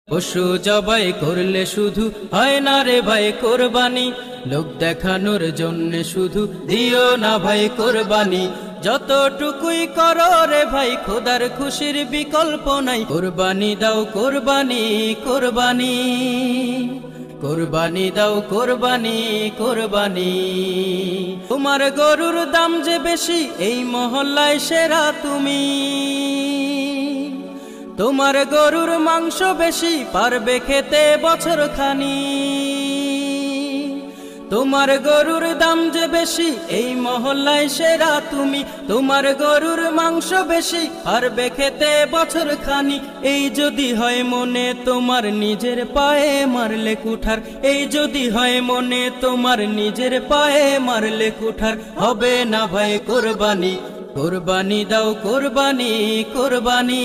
পশু জবাই করলে শুধু হয় না রে ভাই কোরবানি, লোক দেখানোর জন্য শুধু দিও না ভাই কোরবানি। যতটুকুই করো রে ভাই খোদার খুশির বিকল্প নাই, কোরবানি দাও কোরবানি কোরবানি, কোরবানি দাও কোরবানি কোরবানি। তোমার গরুর দাম যে বেশি এই মহল্লায় সেরা তুমি, তোমার গরুর মাংস বেশি পারবে খেতে বছর খানি। তোমার গরুর দাম যে বেশি এই মহল্লায় সেরা তুমি, তোমার গরুর মাংস বেশি পারবে খেতে বছর খানি। এই যদি হয় মনে তোমার নিজের পায়ে মারলে কুঠার, এই যদি হয় মনে তোমার নিজের পায়ে মারলে কুঠার, হবে না ভাই কোরবানি, কোরবানি দাও কোরবানি কোরবানি।